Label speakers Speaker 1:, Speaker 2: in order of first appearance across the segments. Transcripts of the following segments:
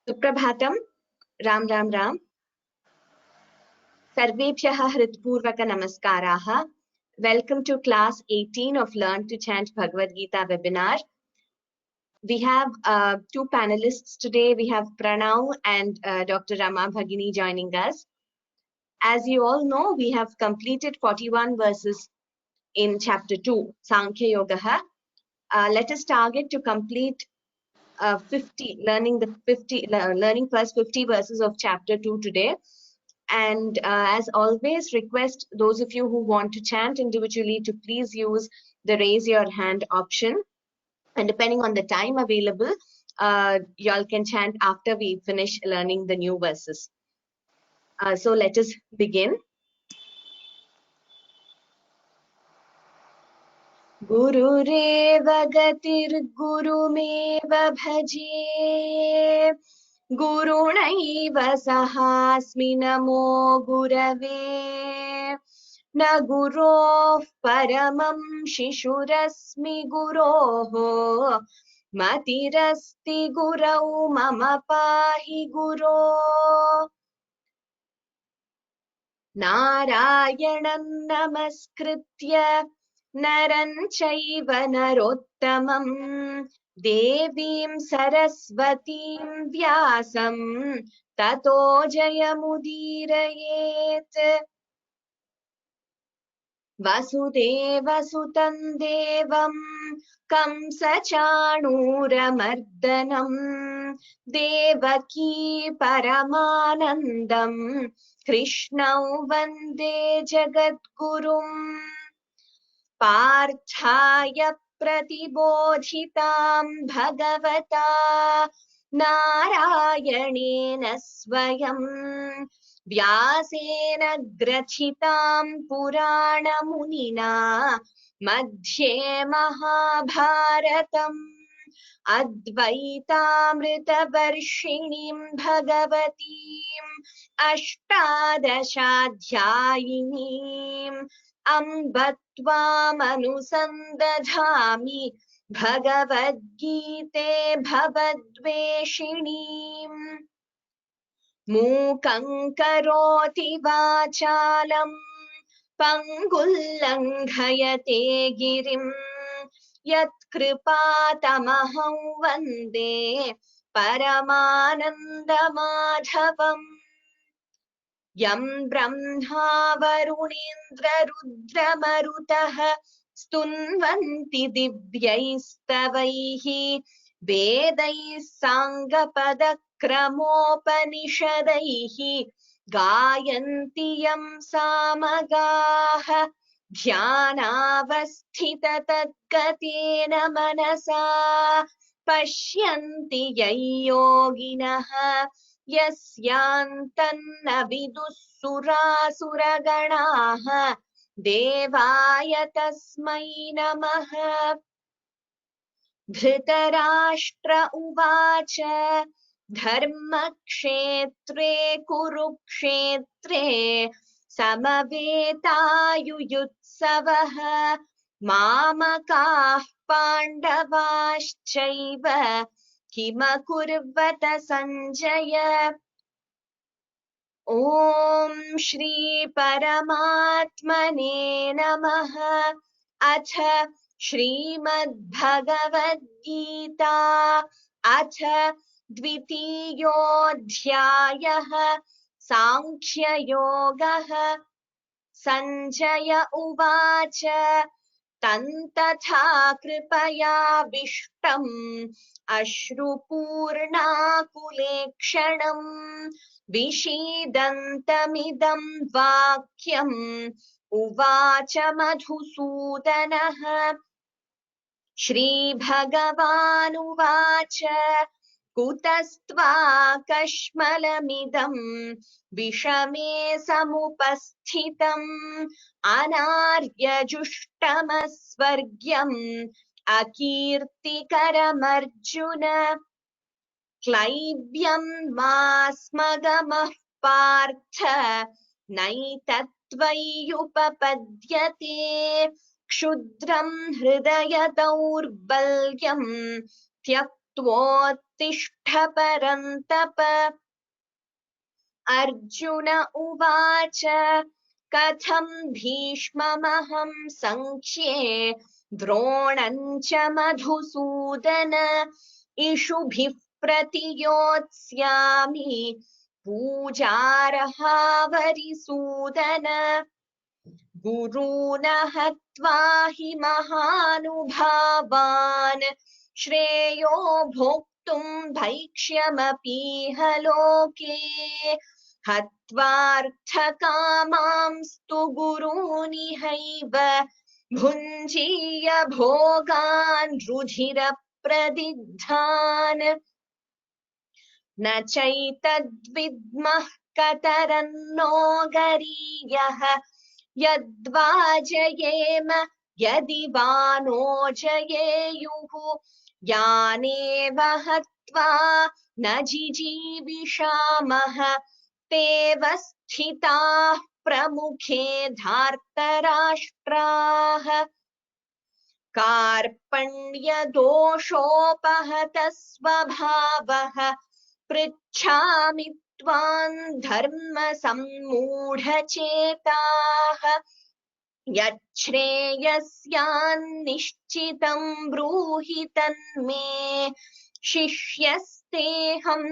Speaker 1: सुप्रभातम राम राम राम सर्वेभ्यः हृत्पूर्वक नमस्काराः. Welcome to class 18 of Learn to Chant Bhagavad Gita webinar. We have two panelists today. We have Pranav and Dr. Rama Bhagini joining us. As you all know, we have completed 41 verses in chapter 2, Sankhya Yoga. Let us target to complete 50, learning plus 50 verses of chapter 2 today. And as always, request those of you who want to chant individually to please use the raise your hand option. And depending on the time available, y'all can chant after we finish learning the new verses. So let us begin. गुरुरेव गतिर्गुरुमेव भजे गुरुणैव सहास्मि नमो गुरवे न गुरोः परमं शिशुरस्मि गुरोः मतिरस्ति गुरौ मम पाहि गुरो नारायणं नमस्कृत्य नरं चैव नरोत्तमं देवीं सरस्वतीं व्यासं ततो जयमुदीरयेत् वसुदेवसुतं देवं कंसचाणूरमर्दनं देवकी परमानन्दं कृष्णौ वन्दे जगद्गुरुम् पार्थाय प्रतिबोधितां भगवता नारायणेन स्वयं व्यासेन ग्रथितां पुराणमुनिना मध्ये महाभारतम् अद्वैतामृतवर्षिणीं भगवतीम् अष्टादशाध्यायिनीम् अम्ब त्वामनुसन्दधामि भगवद्गीते भवद्वेषिणीम् मूकं करोति वाचालं पङ्गुल्लङ्घयते गिरिं यत्कृपातमहं वन्दे परमानन्दमाधवम् यं ब्रह्मा वरुणेन्द्ररुद्रमरुतः स्तुन्वन्ति दिव्यैस्तवैः वेदैः साङ्गपदक्रमोपनिषदैः गायन्ति यं सामगाः ध्यानावस्थिततद्गतेन मनसा पश्यन्ति यं योगिनः यस्यान्तन्न विदुः सुरासुरगणाः देवाय तस्मै नमः। धृतराष्ट्र उवाच धर्मक्षेत्रे कुरुक्षेत्रे समवेतायुयुत्सवः मामकाः पाण्डवाश्चैव किमकुर्वत सञ्जय। ॐ श्री परमात्मने नमः। अथ श्रीमद्भगवद्गीता अथ द्वितीयोऽध्यायः सांख्ययोगः। सञ्जय उवाच तन्तथा कृपयाविष्टम् अश्रुपूर्णाकुलेक्षणम् विषीदन्तमिदं वाक्यम् उवाच मधुसूदनः। श्रीभगवानुवाच कुतस्त्वाकश्मलमिदं विषमे समुपस्थितम् अनार्यजुष्टमस्वर्ग्यम् अकीर्तिकरमर्जुन। क्लैब्यं मास्मगमः पार्थ नैतत्त्वय्युपपद्यते क्षुद्रं हृदय दौर्बल्यं त्यक्त्वा त्वोत्तिष्ठ परन्तप। अर्जुन उवाच कथं भीष्ममहं सङ्ख्ये द्रोणं च मधुसूदन इषुभिः प्रतियोत्स्यामि पूजार्हावरिसूदन। गुरून् हत्वा हि महानुभावान् श्रेयो भोक्तुम् भैक्ष्यमपीह लोके। हत्वार्थकामांस्तु गुरूनिहैव भुञ्जीय भोगान् रुधिरप्रदिग्धान्। न चैतद्विद्मः कतरन्नो गरीयः यद्वा जयेम यदि वा नो जयेयुः। यानेव हत्वा न जिजीविषामः तेव स्थिताः प्रमुखे धार्तराष्ट्राः। कार्पण्यदोषोपहतः स्वभावः पृच्छामि त्वां धर्मसम्मूढचेताः। यच्छ्रेयस्यान्निश्चितं ब्रूहि तन्मे शिष्यस्तेऽहं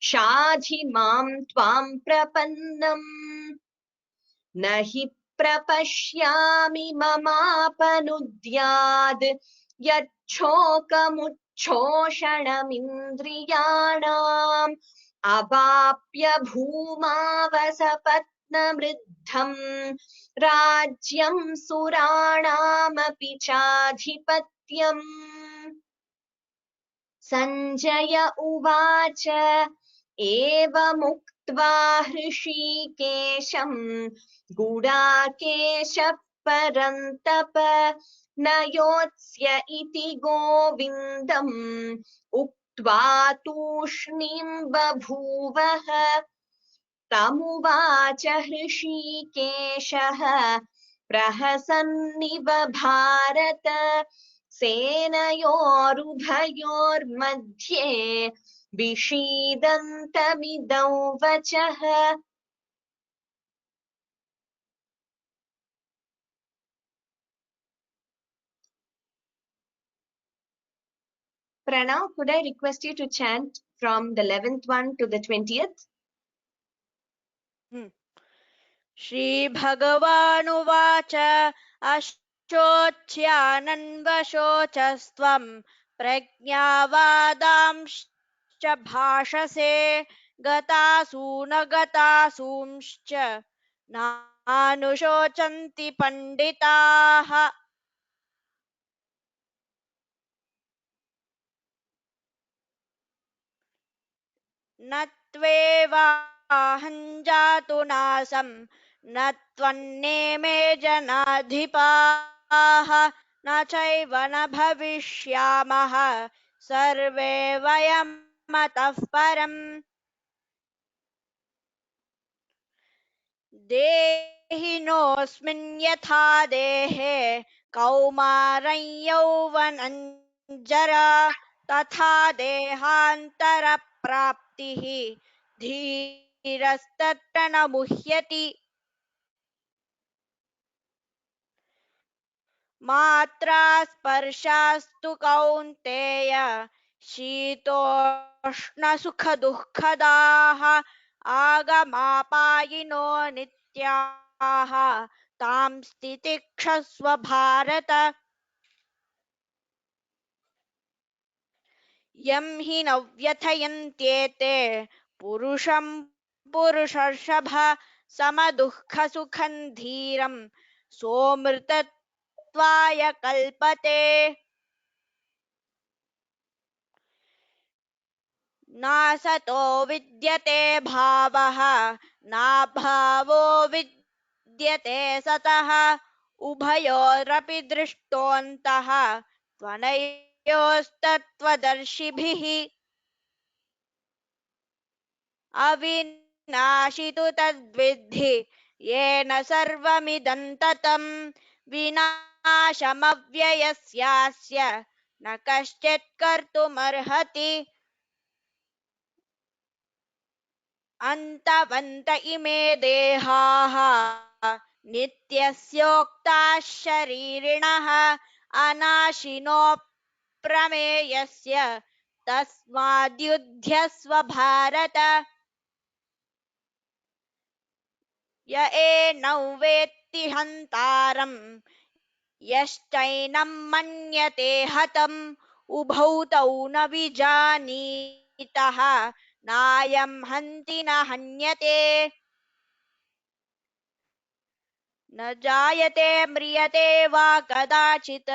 Speaker 1: शाधि मां त्वां प्रपन्नम्। न हि प्रपश्यामि ममापनुद्याद् यच्छोकमुच्छोषणमिन्द्रियाणाम् अवाप्य भूमावसपत्नमृद्धम् राज्यं सुराणामपि चाधिपत्यम्। सञ्जय उवाच एवमुक्त्वा हृषीकेशम् गुडाकेशः परन्तप न योत्स्य इति गोविन्दम् उक्त्वा तूष्णीं बभूवः। तमुवाच हृषीकेशः प्रहसन्निव भारत सेनयोरुभयोर्मध्ये विषीदन्तमिदं वचः। Pranav, could I request you to chant from the 11th one to the 20th?
Speaker 2: श्रीभगवानुवाच अशोच्यानन्वशोचस्त्वं प्रज्ञावादांश्च भाषसे गतासूनगतासूंश्च नानुशोचन्ति पण्डिताः। न त्वेवाहं जातु नासं न त्वन्नेमे जनाधिपाः न चैव न भविष्यामः सर्वे वयमतः परम्। देहिनोऽस्मिन् यथा देहे कौमारं यौवनं जरा तथा देहान्तरप्राप्तिः धीरस्तत्र न मुह्यति। मात्रा स्पर्शास्तु कौन्तेय शीतोष्णसुखदुःखदाः आगमापायिनो नित्याः तां स्थितिक्षस्व भारत। यं हि न व्यथयन्त्येते पुरुषं पुरुषर्षभ समदुःखसुखं धीरं सोऽमृतत्वाय कल्पते। नासतो विद्यते भावः नाभावो विद्यते सतः उभयोरपि दृष्टोऽन्तः त्वनयोस्तत्त्वदर्शिभिः। अविनाशि तु तद्विद्धि येन सर्वमिदं ततं विनाशमव्ययस्यास्य न कश्चित् कर्तुमर्हति अन्तवन्त इमे देहाः नित्यस्योक्ताः शरीरिणः अनाशिनो प्रमेयस्य तस्माद्युध्यस्व भारत य एनं वेत्ति हन्तारम् यश्चैनं मन्यते हतम् उभौ तौ न विजानीतः नायं हन्ति न हन्यते न जायते म्रियते वा कदाचित्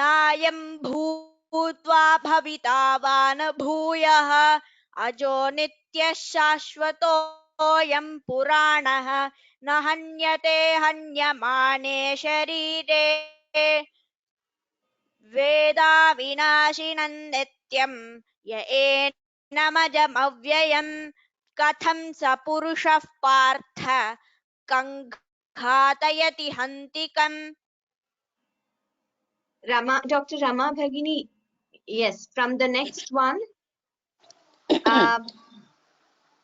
Speaker 2: नायं भूत्वा भविता वा न भूयः अजो नित्यः शाश्वतोऽयं पुराणः न हन्यते हन्यमाने शरीरे वेदाविनाशिनं नित्यं य एनमजमव्ययम् कथं स पुरुषः पार्थ कं घातयति हन्तिकम्
Speaker 1: Dr. Rama Bhagini, yes, from the next one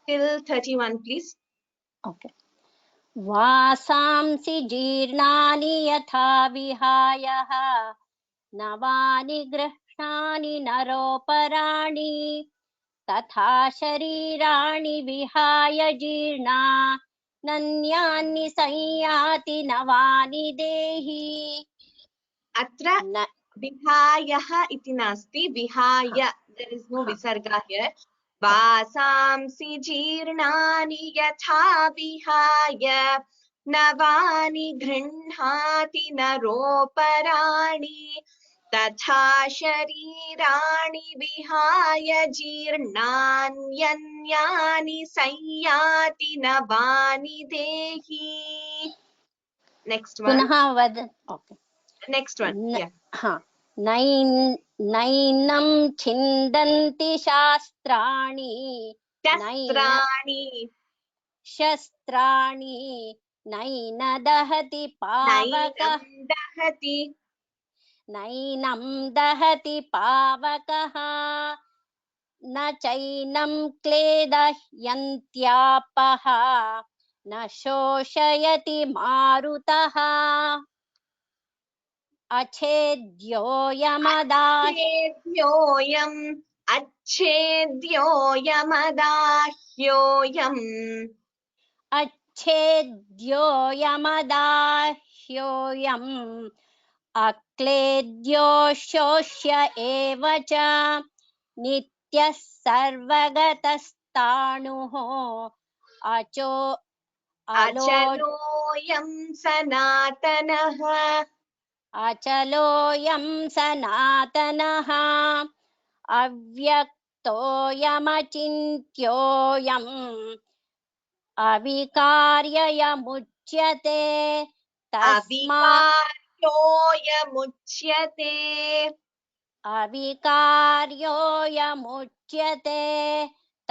Speaker 1: till 31, please.
Speaker 3: Okay. वासांसि जीर्णानि यथा विहायः नवानि गृह्णानि नरोपराणि तथा शरीराणि विहाय जीर्णा नन्यानि संयाति नवानि देहि
Speaker 1: Atra vihayah iti nasti, vihaya, there is no visarga here. Vasamsi jirnani yatha vihaya navani grinhati naroparani तथा शरीराणि विहाय जीर्णान्यन्यानि संयाति नवानि देहि. Next one.
Speaker 3: पुनः वद. Okay.
Speaker 1: Next one. Yeah.
Speaker 3: नैनं छिन्दन्ति शास्त्राणि शस्त्राणि नैन दहति पावकः नैनं दहति पावकः न चैनं क्लेदयन्त्यापः न शोषयति मारुतः अच्छेद्योऽयमदाह्योऽयम् अक्लेद्यो शोष्य एव च नित्यः सर्वगतस्ताणुः
Speaker 1: अचलोऽयं सनातनः
Speaker 3: अचलोऽयं सनातनः अव्यक्तोऽयमचिन्त्योऽयम् अविकार्ययमुच्यते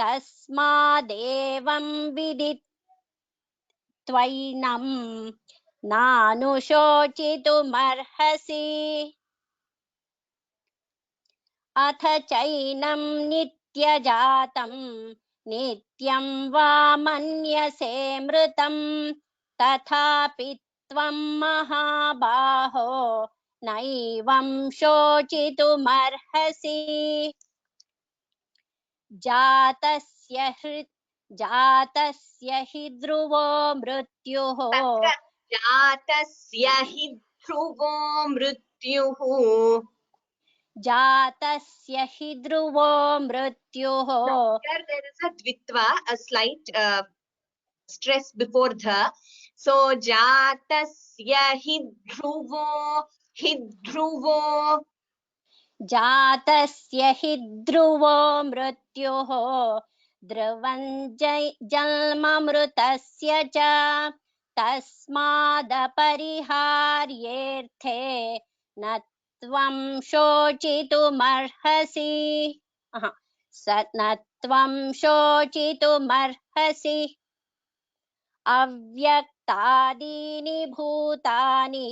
Speaker 3: तस्मादेवं विदित्वैनं नानुशोचितुमर्हसि अथ चैनं नित्यजातं नित्यं वा मन्यसे मृतं तथापि त्वं महाबाहो नैवं शोचितुमर्हसि जातस्य हि ध्रुवो मृत्युः
Speaker 1: जातस्य हि ध्रुवो मृत्युः
Speaker 3: जातस्य हि ध्रुवो मृत्युः.
Speaker 1: Here there is a dvitva, a slight stress before the. So jatasya hi dhruvo
Speaker 3: जातस्य हि ध्रुवो मृत्युः ध्रुवं जन्ममृतस्य च तस्मादपरिहार्येऽर्थे न त्वं शोचितुमर्हसि न त्वं शोचितुमर्हसि अव्यक्तादीनि भूतानि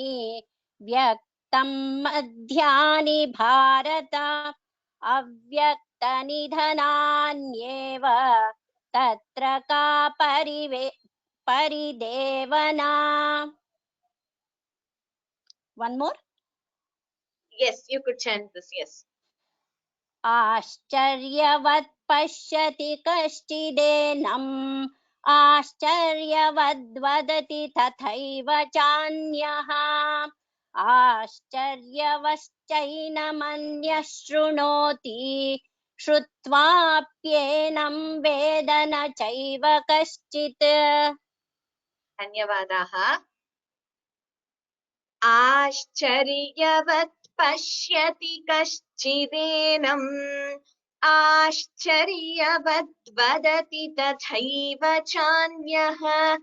Speaker 3: तं मध्यानि भारत अव्यक्तनिधनान्येव तत्र का परिदेवना. One more.
Speaker 1: Yes, you could chant this. Yes.
Speaker 3: आश्चर्यवत् पश्यति कश्चिदेनम् आश्चर्यवद्वदति तथैव चान्यः आश्चर्यवश्चैनमन्यः शृणोति श्रुत्वाप्येनं वेद न चैव कश्चित्.
Speaker 1: धन्यवादाः. आश्चर्यवत् पश्यति कश्चिदेनम् आश्चर्यवद् वदति तथैव चान्यः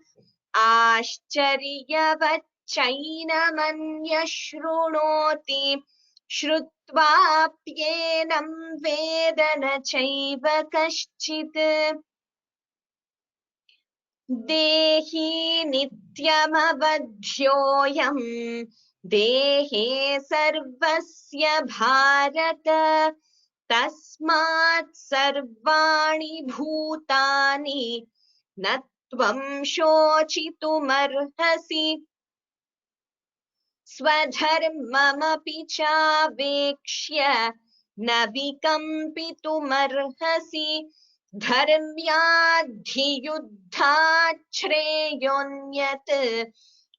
Speaker 1: आश्चर्यवच्चैनमन्यः शृणोति श्रुत्वाप्येनं वेद न चैव कश्चित्. देहि नित्यमवध्योऽयम् देहे सर्वस्य भारत तस्मात् सर्वाणि भूतानि न त्वं शोचितुमर्हसि. स्वधर्ममपि चावेक्ष्य न विकम्पितुमर्हसि. धर्म्याद्धियुद्धात् श्रेयोऽन्यत्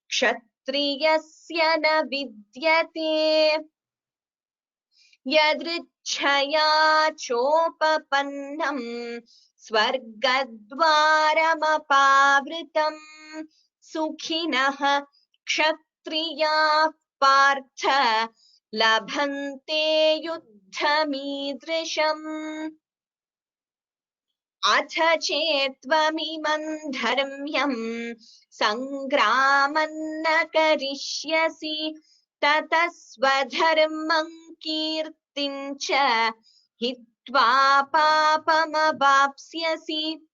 Speaker 1: क्षत्रियस्य न विद्यते. यदृच्छया चोपपन्नं स्वर्गद्वारमपावृतं सुखिनः क्षत्रियाः पार्थ लभन्ते युद्धमीदृशम्. अथ चेत्त्वमिमं धर्म्यं सङ्ग्रामं न करिष्यसि ततः स्वधर्मं कीर्तिं च हित्वा पापमवाप्स्यसि.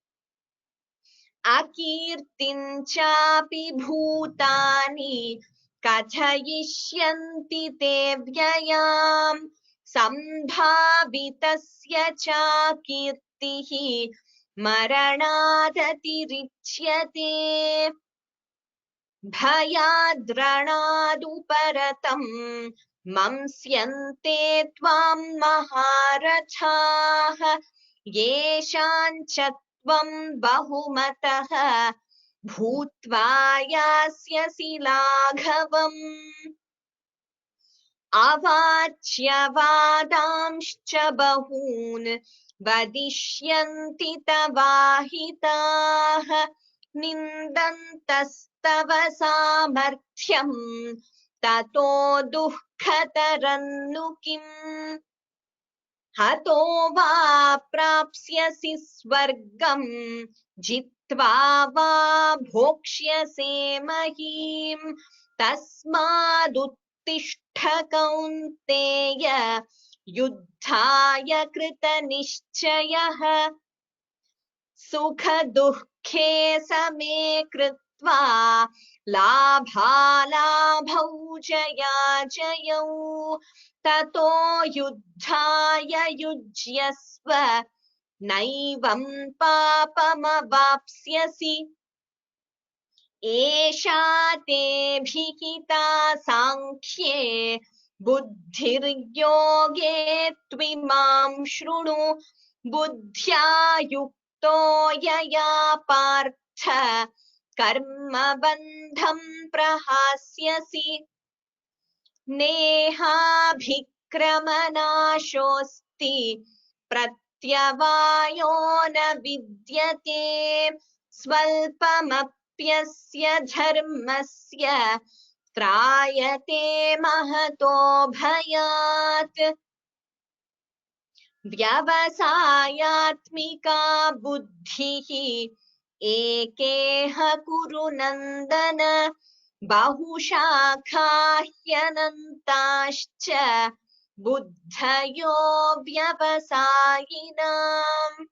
Speaker 1: अकीर्तिं चापि भूतानि कथयिष्यन्ति ते व्ययाम् सम्भावितस्य चाकीर्तिः मरणादतिरिच्यते. भयाद्रणादुपरतं मंस्यन्ते त्वां महारथाः येषाञ्च त्वं बहुमतः भूत्वा यास्यसि लाघवम्. अवाच्यवादांश्च बहून् वदिष्यन्ति तवाहिताः निन्दन्तस्तव सामर्थ्यं ततो दुःखतरं नु किम्. हतो वा प्राप्स्यसि स्वर्गं जित्वा वा भोक्ष्यसे महीम्. तस्मादुत्तिष्ठ कौन्तेय युद्धाय कृतनिश्चयः. सुखदुःखे समे कृत्वा लाभालाभौ जयाजयौ ततो युद्धाय युज्यस्व नैवं पापमवाप्स्यसि. एषा ते भिहिता सांख्ये बुद्धिर्योगे त्विमां शृणु. बुद्ध्या युक्तो यया पार्थ कर्मबन्धं प्रहास्यसि. नेहाभिक्रमनाशोऽस्ति प्रत्यवायो न विद्यते. स्वल्पमप्यस्य धर्मस्य त्रायते महतो भयात्. व्यवसायात्मिका बुद्धिः एकेह कुरु नन्दन बहुशाखा ह्यनन्ताश्च बुद्धयो व्यवसायिनाम्.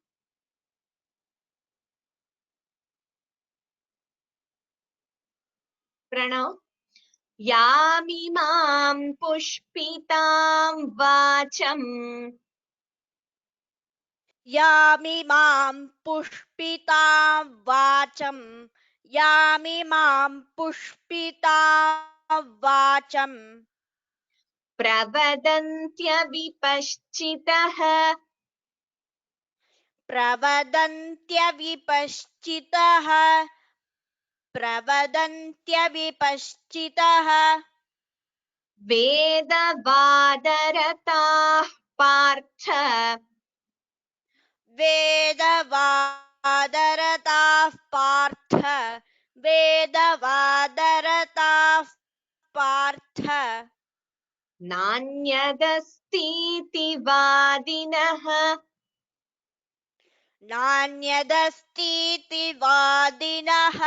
Speaker 1: प्रणव, यामिमां पुष्पितां वाचम्
Speaker 2: यामिमां पुष्पितां वाचं यामिमां पुष्पितां वाचं
Speaker 1: प्रवदन्त्यविपश्चितः
Speaker 2: प्रवदन्त्यविपश्चितः प्रवदन्त्यविपश्चितः
Speaker 1: वेदवादरताः पार्थ
Speaker 2: वेदवादरताः पार्थ वेदवादरताः पार्थ
Speaker 1: नान्यदस्तीति वादिनः
Speaker 2: नान्यदस्तीति वादिनः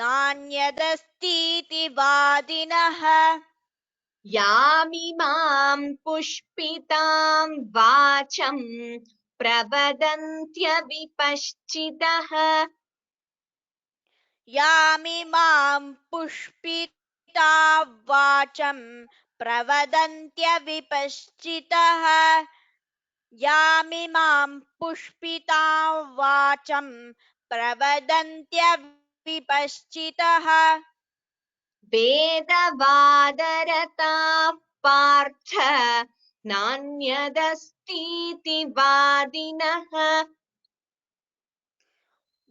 Speaker 2: नान्यदस्तीति वादिनः
Speaker 1: यामिमां पुष्पितां वाचम् प्रवदन्त्यविपश्चितः
Speaker 2: यामिमां पुष्पिता वाचं प्रवदन्त्यविपश्चितः यामिमां पुष्पिता वाचं प्रवदन्त्यविपश्चितः
Speaker 1: वेदवादरताः पार्थ नान्यदस्तीति वादिनः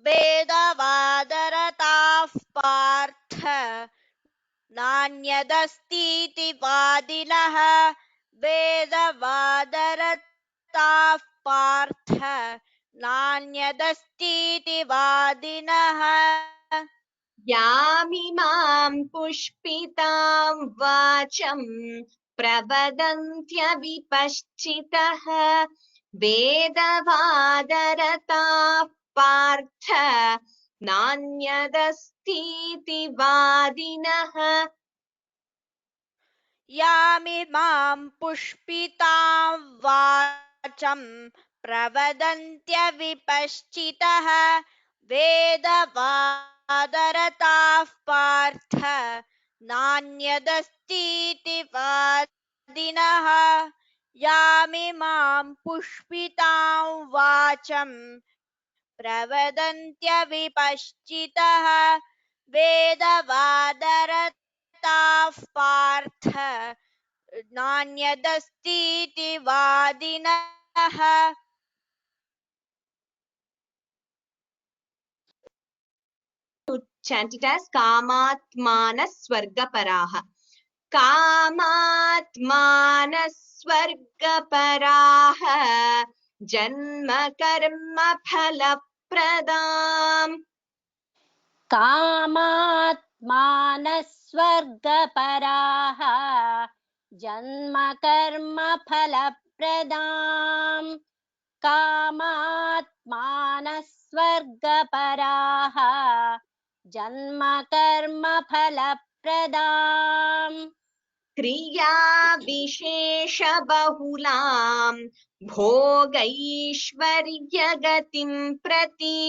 Speaker 2: वेदवादरताः पार्थ नान्यदस्तीति वादिनः वेदवादरताः पार्थ नान्यदस्तीति वादिनः
Speaker 1: यामिमां पुष्पितां वाचम् प्रवदन्त्यविपश्चितः वेदवादरताः पार्थ नान्यदस्तीति वादिनः
Speaker 2: यामिमां पुष्पितां वाचं प्रवदन्त्यविपश्चितः वेदवादरताः पार्थ नान्यदस्तीति वादिनः यामिमां पुष्पितां वाचं प्रवदन्त्यविपश्चितः वेदवादरताः पार्थ नान्यदस्तीति वादिनः
Speaker 1: chant it as कामात्मानस्वर्गपराः कामात्मानस्वर्गपराः जन्म कर्म फलप्रदाम्
Speaker 3: कामात्मानस्वर्गपराः जन्म कर्म फलप्रदाम् कामात्मानस्वर्गपराः जन्म कर्म फलप्रदाम्
Speaker 1: क्रिया विशेषबहुलां भोगैश्वर्यगतिं प्रति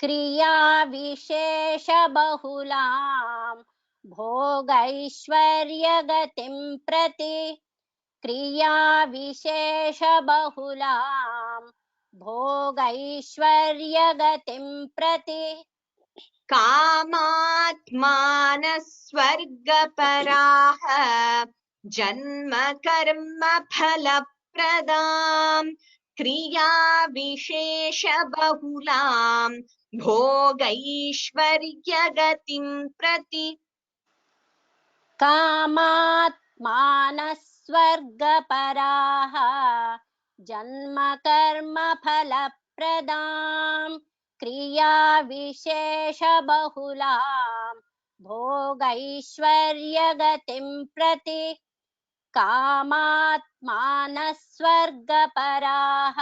Speaker 3: क्रिया विशेषबहुलां भोगैश्वर्यगतिं प्रति क्रिया विशेषबहुलां भोगैश्वर्यगतिं प्रति
Speaker 1: कामात्मानस्वर्गपराः जन्म कर्म फलप्रदाम् क्रिया विशेषबहुलां भोगैश्वर्यगतिं प्रति
Speaker 3: कामात्मानस्वर्गपराः जन्म कर्म फलप्रदाम् क्रिया विशेषबहुलां भोगैश्वर्यगतिं प्रति कामात्मानस्वर्गपराः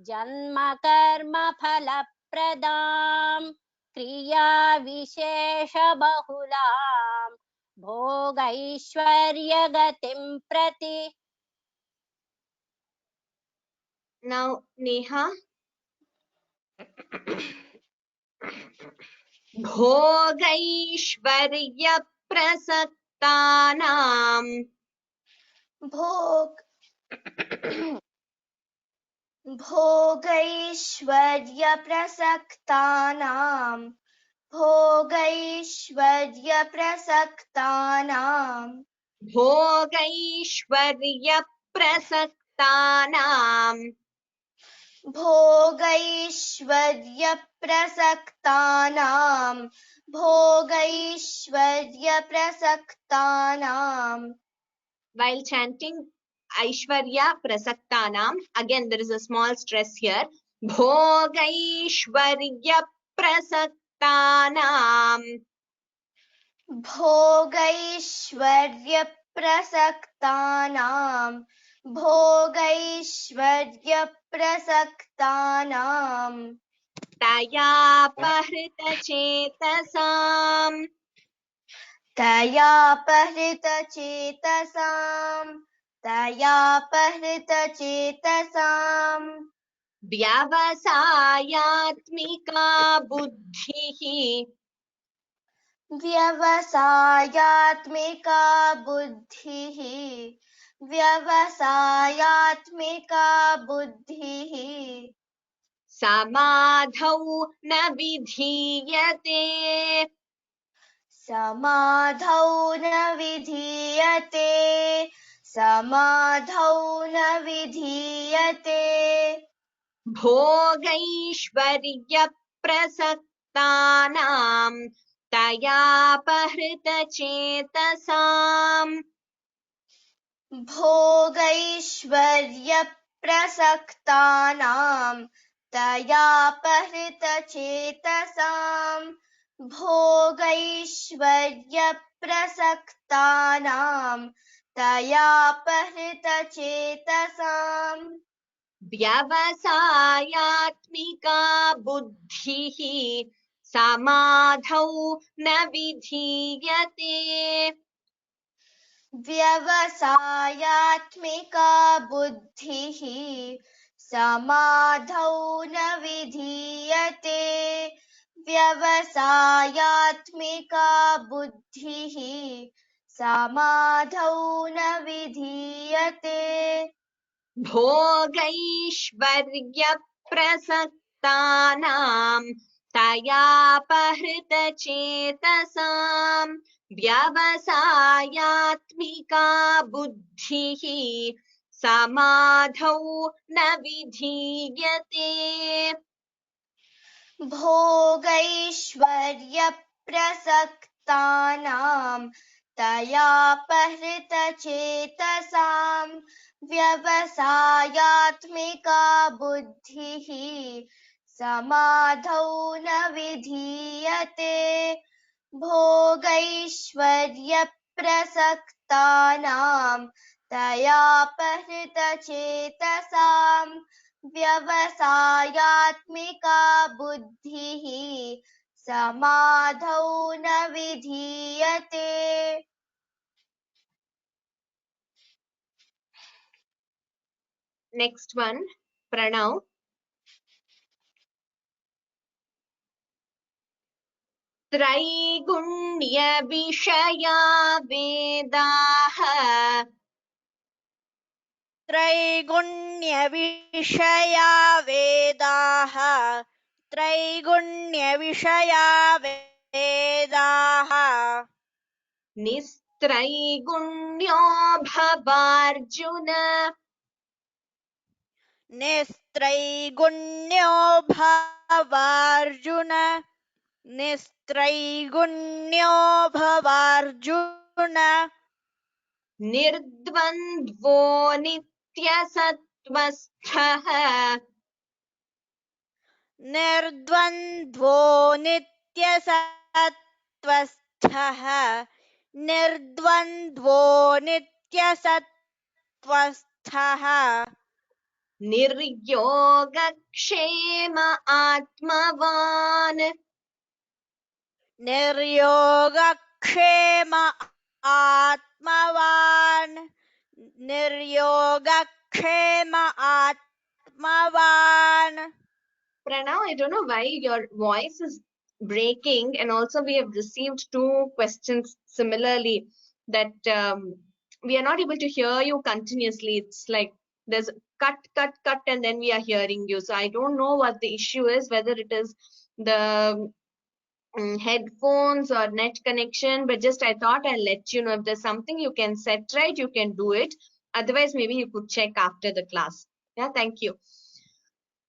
Speaker 3: जन्म कर्म फलप्रदाम् क्रिया विशेषबहुलां भोगैश्वर्यगतिं प्रति
Speaker 1: Now Neha भोगैश्वर्यप्रसक्तानां
Speaker 4: भोग भोगैश्वर्यप्रसक्तानां भोगैश्वर्यप्रसक्तानां
Speaker 1: भोगैश्वर्यप्रसक्तानां
Speaker 4: भोगैश्वर्यप्रसक्तानां भोगैश्वर्यप्रसक्तानां.
Speaker 1: While chanting Aishwarya Prasaktanam, again there is a small stress here. Bhogaishwarya Prasaktanam.
Speaker 4: भोगैश्वर्यप्रसक्तानां भोगैश्वर्यप्रसक्तानां
Speaker 1: तयापहृतचेतसाम्
Speaker 4: तयापहृतचेतसां
Speaker 1: व्यवसायात्मिका बुद्धिः
Speaker 4: व्यवसायात्मिका बुद्धिः व्यवसायात्मिका बुद्धिः
Speaker 1: समाधौ न विधीयते
Speaker 4: समाधौ न विधीयते समाधौ न विधीयते
Speaker 1: भोगैश्वर्यप्रसक्तानां तयापहृतचेतसाम्
Speaker 4: भोगैश्वर्यप्रसक्तानां तयापहृतचेतसां भोगैश्वर्यप्रसक्तानां तयापहृतचेतसां
Speaker 1: व्यवसायात्मिका बुद्धिः समाधौ न विधीयते
Speaker 4: व्यवसायात्मिका बुद्धिः समाधौ न विधीयते व्यवसायात्मिका बुद्धिः समाधौ न विधीयते
Speaker 1: भोगैश्वर्यप्रसक्तानां तयापहृतचेतसाम् व्यवसायात्मिका बुद्धिः समाधौ न विधीयते
Speaker 4: भोगैश्वर्यप्रसक्तानां तयापहृतचेतसां व्यवसायात्मिका बुद्धिः समाधौ न विधीयते भोगैश्वर्यप्रसक्तानां तयापहृतचेतसां व्यवसायात्मिका बुद्धिः समाधौ न विधीयते.
Speaker 1: Next one, Pranav. त्रैगुण्यविषया वेदाः
Speaker 2: त्रैगुण्यविषया वेदाः त्रैगुण्यविषया वेदाः
Speaker 1: निस्त्रैगुण्यो भवार्जुन
Speaker 2: निस्त्रैगुण्यो भवार्जुन निस्त्रैगुण्यो भवार्जुन
Speaker 1: निर्द्वन्द्वो नित्यसत्त्वस्थः
Speaker 2: निर्द्वन्द्वो नित्यसत्त्वस्थः निर्द्वन्द्वो नित्यसत्त्वस्थः
Speaker 1: निर्योगक्षेम आत्मवान्
Speaker 2: निर्योगक्षेम आत्मवान् निर्योगक्षेम आत्मवान्.
Speaker 1: Pranav, I don't know why your voice is breaking, and also we have received 2 questions similarly that we are not able to hear you continuously. It's like there's cut, and then we are hearing you. So I don't know what the issue is, whether it is the headphones or net connection, but just I thought I'll let you know if there's something you can set right, you can do it. Otherwise, maybe you could check after the class. Yeah, thank you.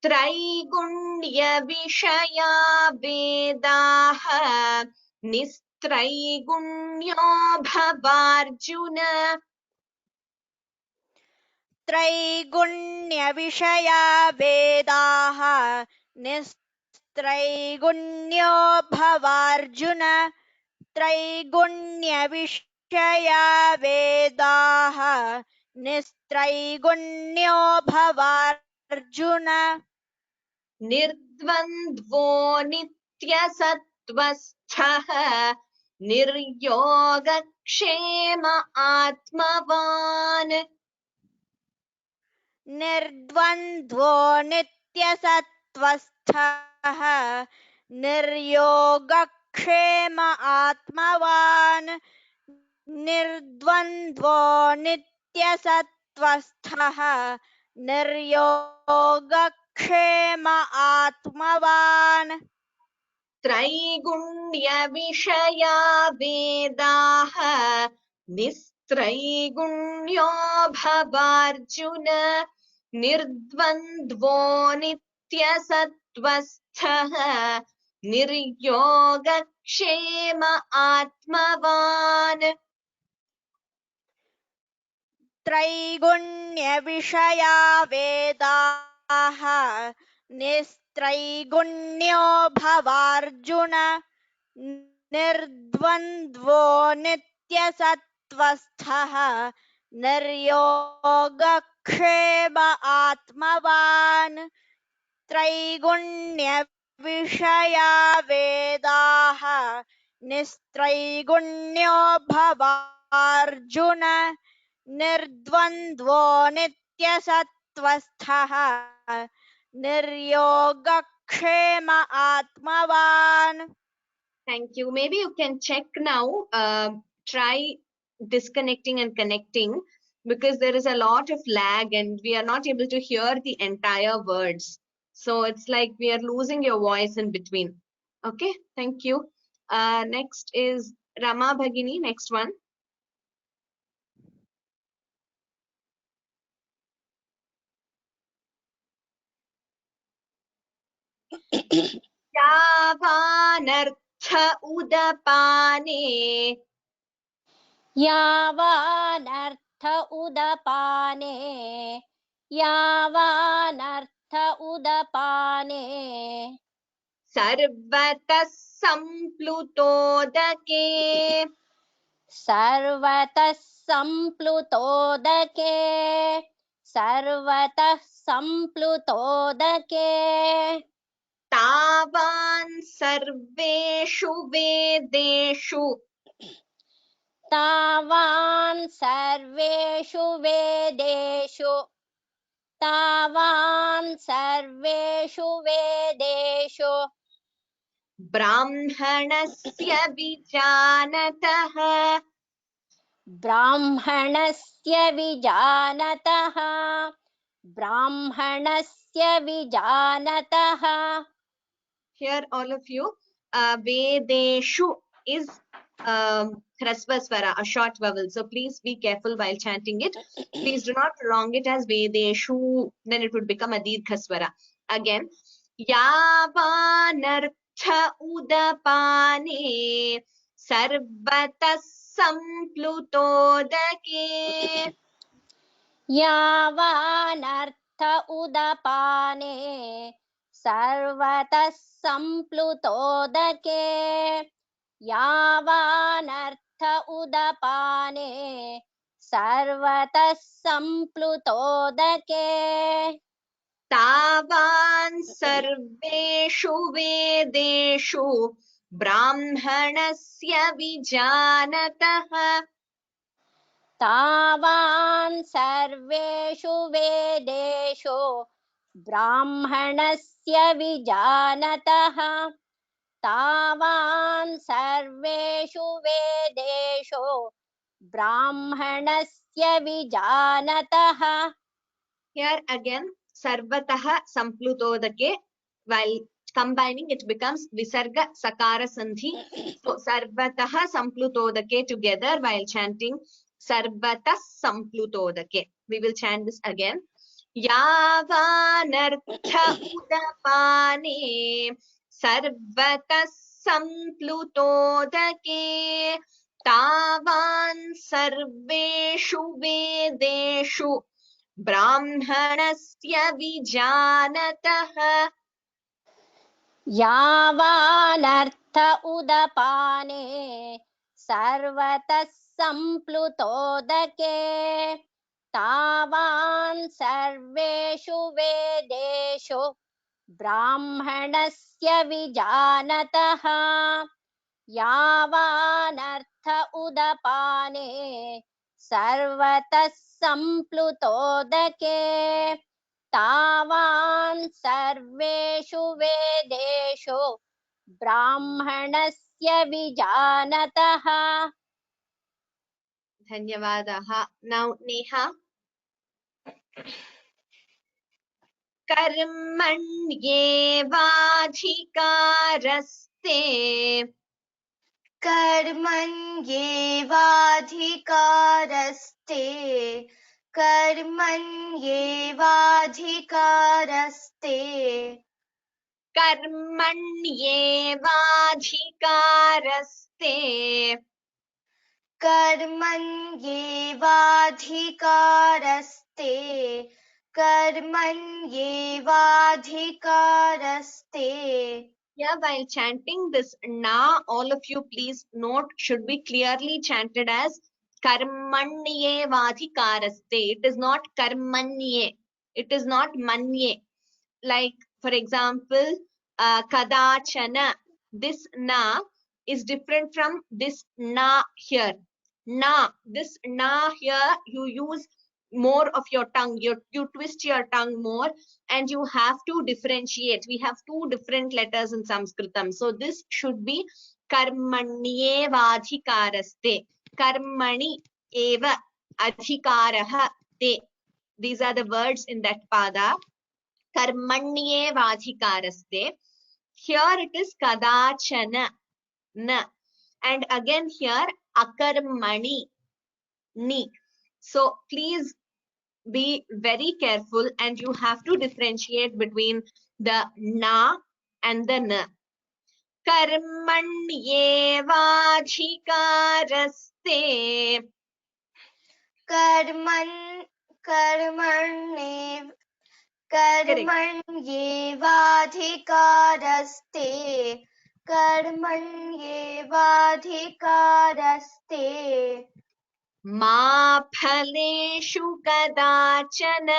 Speaker 1: त्रैगुण्य विषया वेदाः निस्त्रैगुण्यो भवार्जुन
Speaker 2: त्रैगुण्यविषया वेदाः निस्त्रैगुण्यो भवार्जुन त्रैगुण्यविषया वेदाः निस्त्रैगुण्यो भवार्जुन
Speaker 1: निर्द्वन्द्वो नित्यसत्त्वस्थः निर्योगक्षेम आत्मवान्
Speaker 2: निर्द्वन्द्वो नित्यसत्त्वस्थः निर्योगक्षेम आत्मवान् निर्द्वन्द्वो नित्यसत्त्वस्थः निर्योगक्षेम आत्मवान्
Speaker 1: त्रैगुण्यविषया वेदाः निस्त्रैगुण्यो भवार्जुन निर्द्वन्द्वो नित्यसत्त्वस्थः निर्योगक्षेम आत्मवान्
Speaker 2: त्रैगुण्यविषया वेदाः निस्त्रैगुण्यो भवार्जुन निर्द्वन्द्वो नित्यसत्त्वस्थः निर्योगक्षेम आत्मवान् त्रैगुण्यविषया वेदाः निस्त्रैगुण्यो भवार्जुन निर्द्वन्द्वो नित्यसत्त्वस्थः निर्योगक्षेम आत्मवान्.
Speaker 1: Thank you. Maybe you can check now. Try disconnecting and connecting, because there is a lot of lag and we are not able to hear the entire words. So it's like we are losing your voice in between. Okay, thank you. Next is Rama Bhagini. Next one. यावानर्थ उदपाने
Speaker 3: यावानर्थ उदपाने यावानर्थ उदपाने
Speaker 1: सर्वतः सम्प्लुतोदके
Speaker 3: सर्वतः सम्प्लुतोदके सर्वतः सम्प्लुतोदके
Speaker 1: तावान् सर्वेषु वेदेषु
Speaker 3: तावान् सर्वेषु वेदेषु तावान् सर्वेषु वेदेषु
Speaker 1: ब्राह्मणस्य विजानतः
Speaker 3: ब्राह्मणस्य विजानतः ब्राह्मणस्य विजानतः.
Speaker 1: Here all of you, vedeshu is hrasva swara, a short vowel, so please be careful while chanting it. Please do not prolong it as vedeshu, then it would become a dirgha swara. Again, yavanartha udapane sarvatah samplutodake
Speaker 3: यावानर्थ उदपाने सर्वतः सम्प्लुतोदके यावानर्थ उदपाने सर्वतः सम्प्लुतोदके
Speaker 1: तावान् सर्वेषु वेदेषु ब्राह्मणस्य विजानतः
Speaker 3: तावान् सर्वेषु वेदेषु ब्राह्मणस्य विजानतः तावान् सर्वेषु वेदेषु ब्राह्मणस्य विजानतः.
Speaker 1: Here again, sarvatah samplutodake. While combining, it becomes visarga sakara sandhi. So sarvatah samplutodake together while chanting sarvatah samplutodake. We will chant this again. Yavanartha udapane sarvatah samplutodake tavan sarveshu vedeshu ब्राह्मणस्य विजानतः.
Speaker 3: यावानर्थ उदपाने सर्वतः सम्प्लुतोदके तावान् सर्वेषु वेदेषु ब्राह्मणस्य विजानतः. यावानर्थ उदपाने सर्वतः सम्प्लुतोदके तावान् सर्वेषु वेदेषु ब्राह्मणस्य विजानतः.
Speaker 1: धन्यवादाः. Now Neha. कर्मण्येवाधिकारस्ते
Speaker 4: कर्मण्येवाधिकारस्ते कर्मण्येवाधिकारस्ते
Speaker 1: कर्मण्येवाधिकारस्ते
Speaker 4: कर्मण्येवाधिकारस्ते कर्मण्येवाधिकारस्ते.
Speaker 1: Yeah, while chanting this na, all of you please note should be clearly chanted as karmanye vadhikaraste. It is not karmanye. It is not manye. Like for example, kadachana. This na is different from this na here. Na, this na here, you use more of your tongue. You twist your tongue more and you have to differentiate. We have two different letters in Sanskritam. So this should be karmanye vadhikaraste. Karmani eva adhikaraha te. These are the words in that pada. Karmanye vadhikaraste. Here it is kadachana na. And again here akarmani ni. So please be very careful and you have to differentiate between the na and the na. Karmanyevadhikaraste.
Speaker 4: कर्मण्येवाधिकारस्ते कर्मण्येवाधिकारस्ते.
Speaker 1: मा फलेषु कदाचन.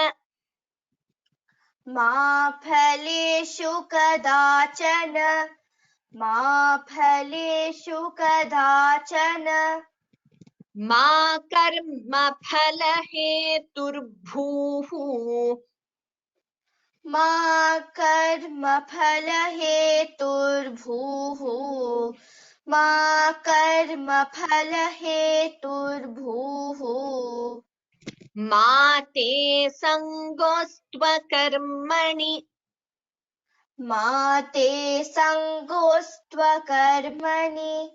Speaker 4: मा फलेषु कदाचन मा फलेषु कदाचन.
Speaker 1: मा कर्मफलहेतुर्भूः.
Speaker 4: मा कर्मफलहेतुर्भूः. मा कर्मफलहेतुर्भूः.
Speaker 1: मा ते सङ्गोऽस्त्वकर्मणि.
Speaker 4: मा ते सङ्गोऽस्त्वकर्मणि.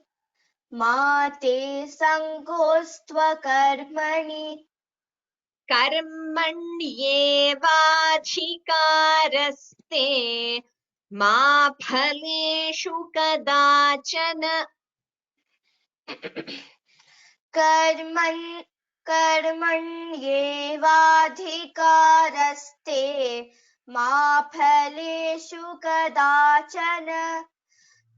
Speaker 4: मा ते सङ्गोऽस्त्वकर्मणि.
Speaker 1: कर्मण्येवाधिकारस्ते मा फलेषु कदाचन.
Speaker 4: कर्मण्येवाधिकारस्ते मा फलेषु कदाचन.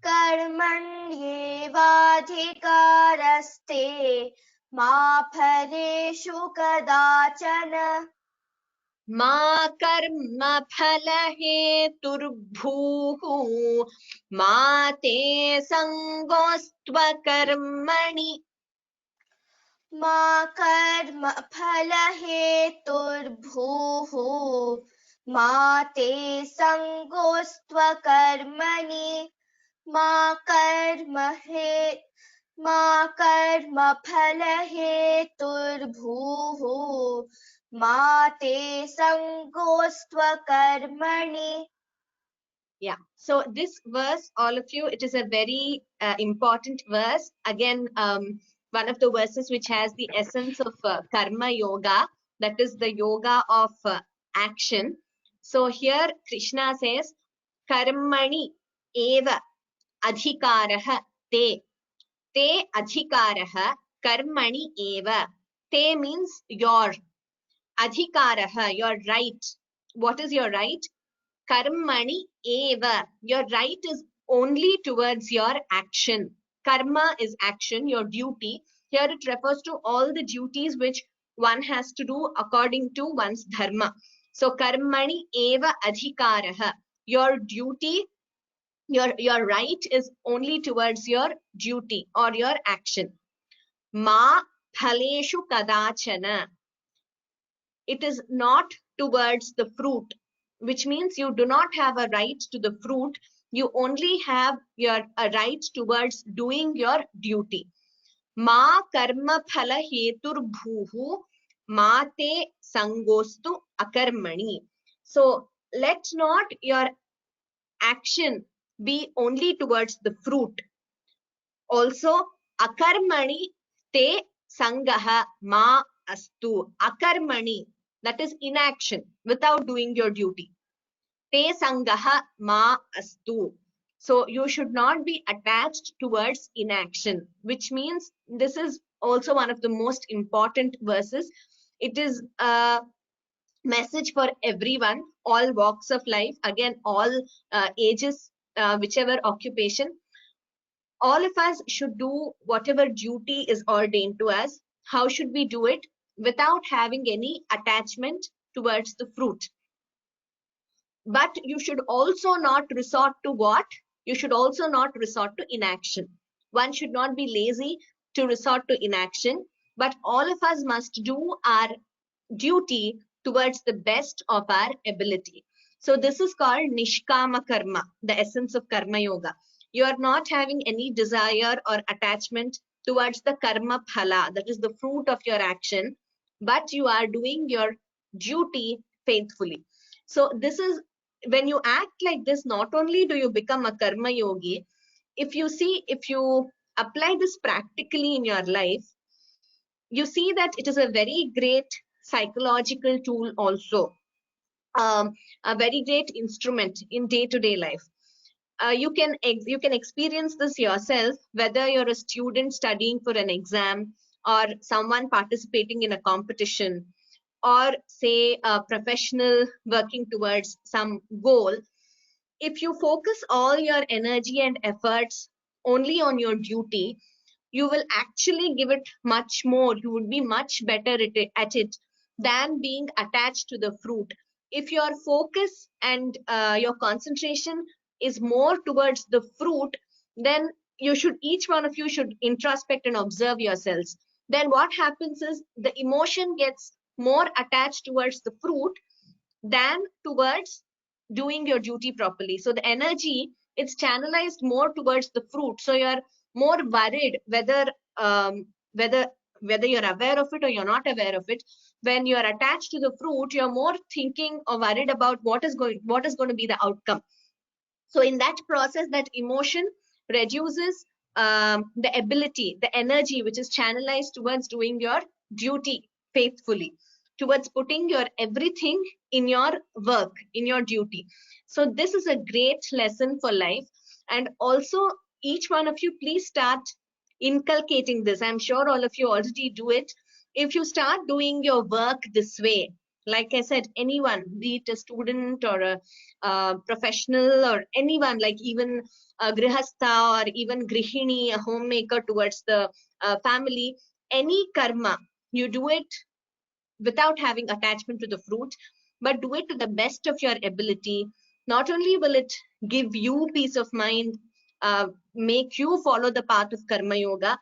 Speaker 4: कर्मण्येवाधिकारस्ते मा फलेषु कदाचन.
Speaker 1: मा कर्मफलहेतुर्भूः. मा ते सङ्गोऽस्त्वकर्मणि.
Speaker 4: मा कर्मफलहेतुर्भूः. मा ते सङ्गोऽस्त्वकर्मणि. मा कर्म फल हेतुर्भूः मा ते संगोऽस्त्व कर्मणि.
Speaker 1: Yeah, so this verse, all of you, it is a very important verse. Again, one of the verses which has the essence of karma yoga, that is the yoga of action. So here Krishna says, karmani eva adhikarah te. Te adhikarah karmani eva. Te means your. Adhikarah, your right. What is your right? Karmani eva. Your right is only towards your action. Karma is action, your duty. Here it refers to all the duties which one has to do according to one's dharma. So karmani eva adhikaraha. Your duty, your right is only towards your duty or your action. Ma phaleshu kadachana. It is not towards the fruit, which means you do not have a right to the fruit. You only have a right towards doing your duty. Ma karma phala hetur bhuhu ma te sangostu akarmani. So let not your action be only towards the fruit. Also, akarmani te sangaha ma astu. Akarmani, that is inaction, without doing your duty. Te sangaha ma astu. So you should not be attached towards inaction, which means this is also one of the most important verses. It is a message for everyone, all walks of life, again, all ages, whichever occupation. All of us should do whatever duty is ordained to us. How should we do it? Without having any attachment towards the fruit. But you should also not resort to what? You should also not resort to inaction. One should not be lazy to resort to inaction, but all of us must do our duty towards the best of our ability. So this is called Nishkama Karma, the essence of Karma Yoga. You are not having any desire or attachment towards the Karma Phala, that is the fruit of your action, but you are doing your duty faithfully. So this is, when you act like this, not only do you become a Karma Yogi, if you apply this practically in your life, you see that it is a very great psychological tool also, a very great instrument in day-to-day life. You can experience this yourself, whether you're a student studying for an exam, or someone participating in a competition, or say a professional working towards some goal. If you focus all your energy and efforts only on your duty, you will actually give it much more. You would be much better at it than being attached to the fruit. If your focus and your concentration is more towards the fruit, then each one of you should introspect and observe yourselves. Then what happens is the emotion gets more attached towards the fruit than towards doing your duty properly. So the energy, it's channelized more towards the fruit. So you're more worried whether whether you're aware of it or you're not aware of it. When you're attached to the fruit, you're more thinking or worried about what is going to be the outcome. So in that process, that emotion reduces the ability, the energy which is channelized towards doing your duty faithfully, towards putting your everything in your work, in your duty. So this is a great lesson for life. And also, each one of you, please start inculcating this. I'm sure all of you already do it. If you start doing your work this way, like I said, anyone, be it a student or a professional or anyone, like even a grihastha or even grihini, a homemaker towards the family, any karma, you do it without having attachment to the fruit, but do it to the best of your ability. Not only will it give you peace of mind, make you follow the path of karma yoga,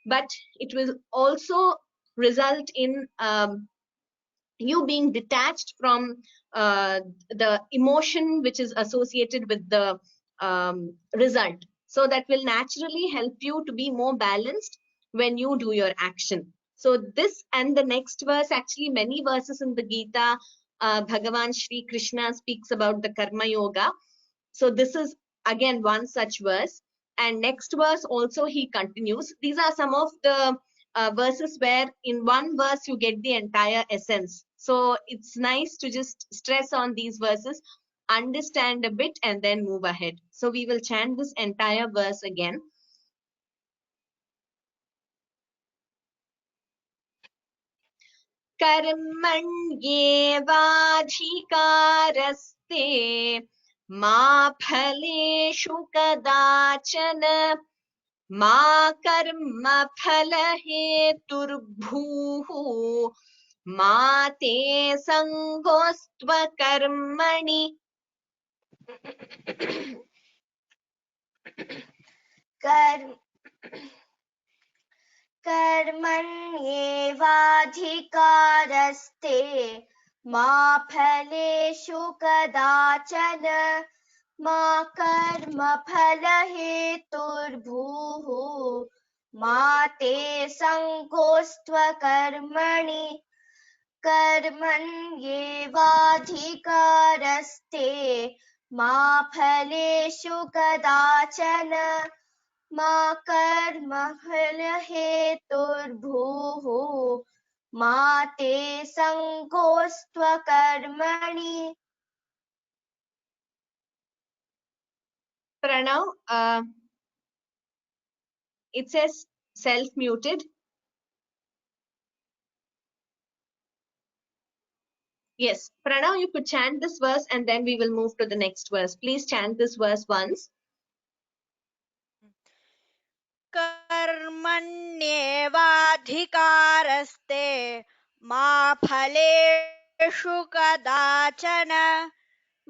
Speaker 1: but it will also result in you being detached from the emotion which is associated with the result. So that will naturally help you to be more balanced when you do your action. So this and the next verse, actually many verses in the Gita, Bhagavan Shri Krishna speaks about the Karma Yoga. So this is again one such verse. And next verse also he continues. These are some of the verses where in one verse you get the entire essence. So it's nice to just stress on these verses, understand a bit, and then move ahead. So we will chant this entire verse again. कर्मण्येवाधिकारस्ते मा फलेषु कदाचन मा कर्मफलहेतुर्भूः मा ते सङ्गोऽस्त्वकर्मणि
Speaker 4: कर्मण्येवाधिकारस्ते मा फलेषु कदाचन मा कर्मफलहेतुर्भूः मा ते सङ्गोऽस्त्वकर्मणि कर्मण्येवाधिकारस्ते मा फलेषु कदाचन मा कर्मफलहेतुर्भूः मा ते सङ्गोऽस्त्वकर्मणि.
Speaker 1: Pranav, it says self-muted. Yes, Pranav, you could chant this verse and then we will move to the next verse. Please chant this verse once.
Speaker 2: कर्मण्येवाधिकारस्ते मा फलेषु कदाचन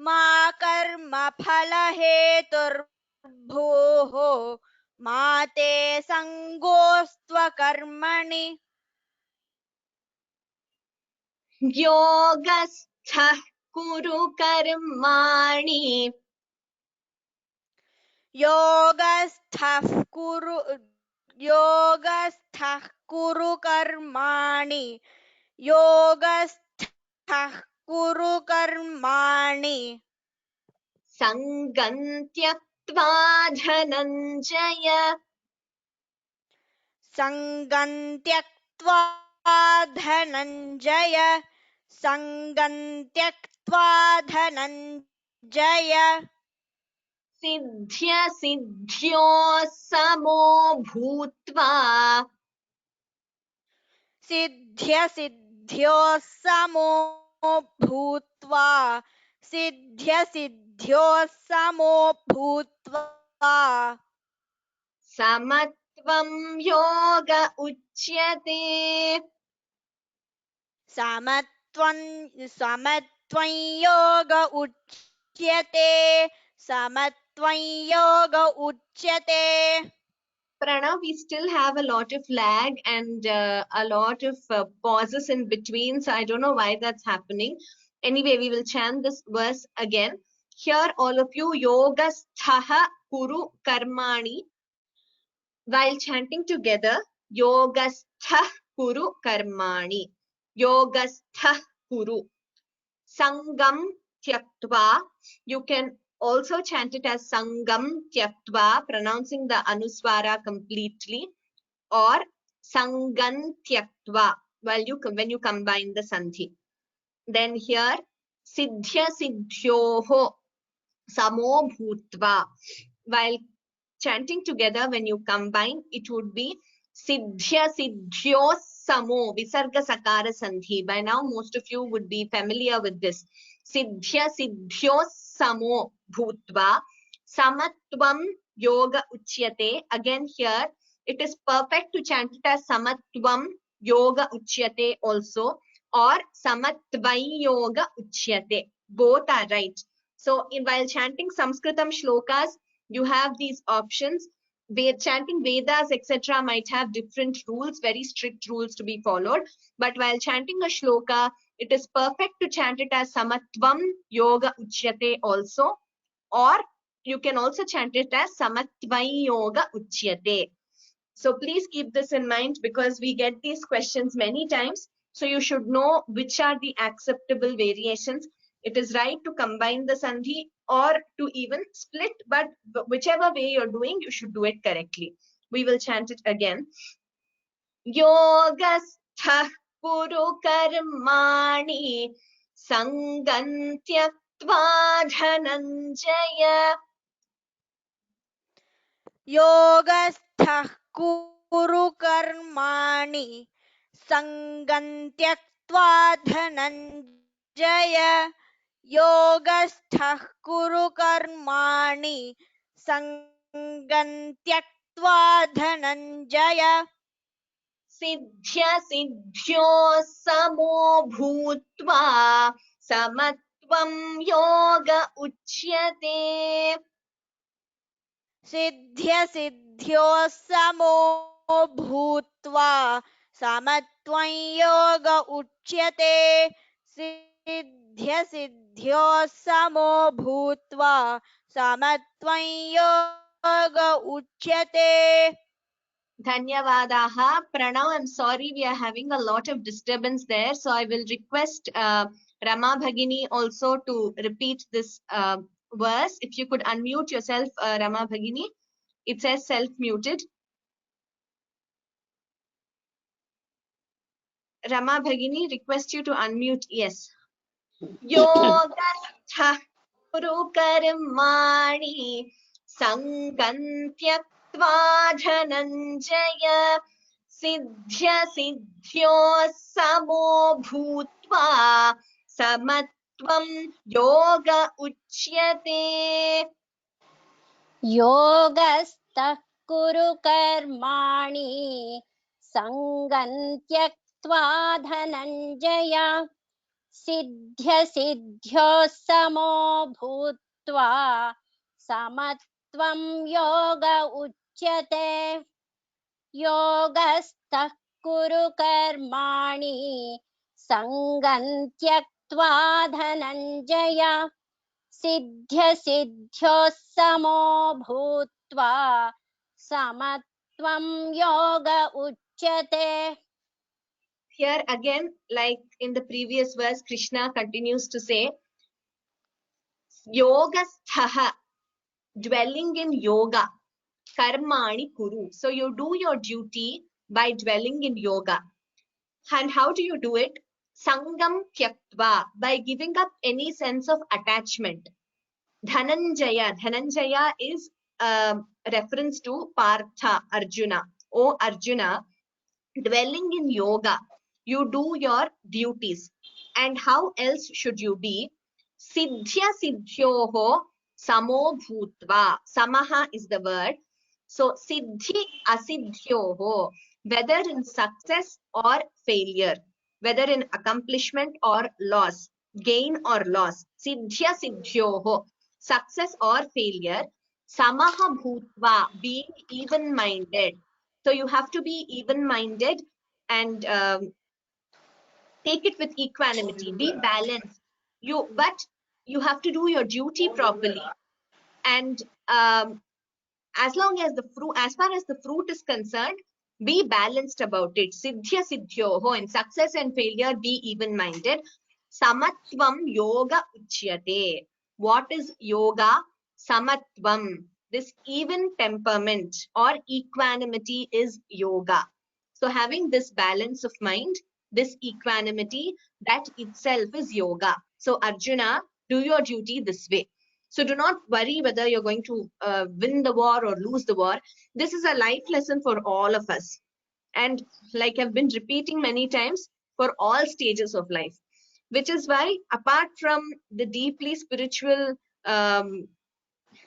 Speaker 2: मा कर्मफलहेतुर्भूः मा ते सङ्गोऽस्त्वकर्मणि.
Speaker 1: योगस्थः कुरु कर्माणि
Speaker 2: योगस्थः कुरु कर्माणि योगस्थः कुरु कर्माणि
Speaker 1: सङ्गं त्यक्त्वा धनञ्जय
Speaker 2: सङ्गं त्यक्त्वा धनञ्जय सङ्गं त्यक्त्वा धनञ्जय
Speaker 1: सिद्ध्य सिद्ध्यो समो भूत्वा
Speaker 2: सिद्ध्य सिद्ध्यो समो भूत्वा सिद्ध्य सिद्ध्यो समो भूत्वा
Speaker 1: समत्वं योग उच्यते
Speaker 2: समत्वं योग उच्यते समत्वं योग उच्यते.
Speaker 1: Pranav, we still have a lot of lag and a lot of pauses in between. So I don't know why that's happening. Anyway, we will chant this verse again. Here, all of you, yoga sthaha kuru karmani. While chanting together, yoga sthah kuru karmani. Yoga sthah kuru. Sangam tyaktva. You can also chant it as Sangam Tyaktva, pronouncing the Anuswara completely, or Sangan Tyaktva when you combine the Sandhi. Then here, Siddhya Siddhyoho Samo Bhutva. While chanting together, when you combine, it would be Siddhya Siddhyo Samo Visarga Sakara Sandhi. By now, most of you would be familiar with this. Siddhya Siddhyo Samo Bhutva Samatvam Yoga Uchyate. Again here, it is perfect to chant it as Samatvam Yoga Uchyate also, or Samatvai Yoga Uchyate. Both are right. So while chanting Sanskritam shlokas, you have these options. Chanting Vedas, etc. might have different rules, very strict rules to be followed. But while chanting a shloka, it is perfect to chant it as Samatvam Yoga Uchyate also, or you can also chant it as Samatvai Yoga Uchyate. So please keep this in mind because we get these questions many times. So you should know which are the acceptable variations. It is right to combine the sandhi or to even split, but whichever way you're doing, you should do it correctly. We will chant it again. Yogastha Kuru Karmani Sangam Tyaktva Dhananjaya.
Speaker 2: योगस्थः कुरु कर्माणि सङ्गं त्यक्त्वा धनञ्जय योगस्थः कुरु कर्माणि सङ्गं त्यक्त्वा धनञ्जय
Speaker 1: सिद्ध्य सिद्ध्यो समो भूत्वा समत्वं योग उच्यते
Speaker 2: सिद्ध्य सिद्ध्यो समो भूत्वा समत्वं योग उच्यते सिद्ध्य सिद्ध्यो समो भूत्वा समत्वं योग उच्यते.
Speaker 1: Dhanyavadaha. Pranav, I'm sorry we are having a lot of disturbance there, so I will request Rama Bhagini also to repeat this verse. If you could unmute yourself, Rama Bhagini. It says self-muted. Rama Bhagini, request you to unmute. Yes. Yoga Kuru Karmani Sangam Tyaktva Dhananjaya Siddhya Siddhyo Samo Bhutva Samatvam Yoga Uchyate.
Speaker 3: योगस्थः कुरु कर्माणि सङ्गं त्यक्त्वा धनञ्जय सिद्ध्य सिद्ध्योः समो भूत्वा समत्वं योग उच्यते योगस्थः कुरु कर्माणि सङ्गं त्यक्त्वा धनञ्जय सिद्ध्य सिद्ध्योः समो भूत्वा समत्वं योग उच्यते.
Speaker 1: Here again, like in the previous verse, Krishna continues to say, Yogasthaha, dwelling in yoga, karmani kuru. So you do your duty by dwelling in yoga. And how do you do it? Sangam tyaktva, by giving up any sense of attachment. Dhananjaya, Dhananjaya is a reference to Partha, Arjuna. O Arjuna, dwelling in yoga, you do your duties. And how else should you be? Siddhya siddhyoho samo bhutva. Samaha is the word. So siddhi asiddhyoho, whether in success or failure, whether in accomplishment or loss, gain or loss, siddhya siddhyoho, success or failure, samaha bhutva, being even-minded. So you have to be even-minded and take it with equanimity, be balanced. But you have to do your duty properly. And as long as as far as the fruit is concerned, be balanced about it. Siddhya siddhyoho, in success and failure, be even-minded. Samatvam yoga uchyate. What is yoga? Samatvam. This even temperament or equanimity is yoga. So having this balance of mind, this equanimity, that itself is yoga. So Arjuna, do your duty this way. So do not worry whether you're going to win the war or lose the war. This is a life lesson for all of us. And like I've been repeating many times, for all stages of life, which is why apart from the deeply spiritual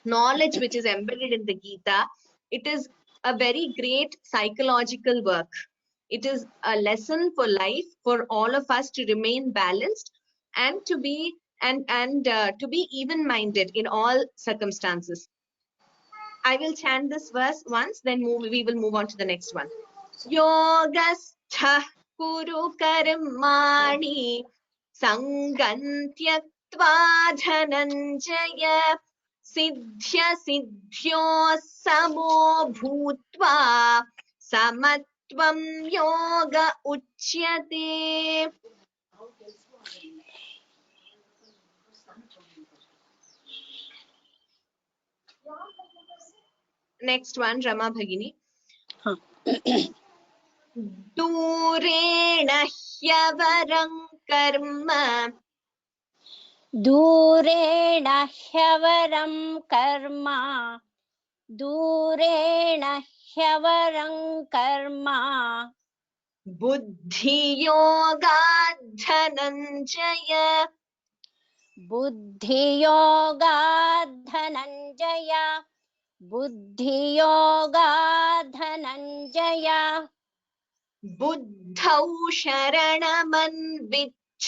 Speaker 1: knowledge which is embedded in the Gita, it is a very great psychological work. It is a lesson for life for all of us to remain balanced and to be to be even-minded in all circumstances. I will chant this verse once, then we will move on to the next one. Yogastha kuru karmani sangam tyaktva dhananjaya सिद्ध्य सिद्ध्योः समो भूत्वा समत्वं योग उच्यते. Next one, Rama Bhagini. दूरेण ह्यवरं कर्म
Speaker 3: दूरेण ह्यवरं कर्म दूरेण ह्यवरं कर्म
Speaker 1: बुद्धियोगात् धनञ्जय.
Speaker 3: बुद्धियोगात् धनञ्जय बुद्धियोगात् धनञ्जय
Speaker 1: बुद्धौ शरणमन्विच्छ.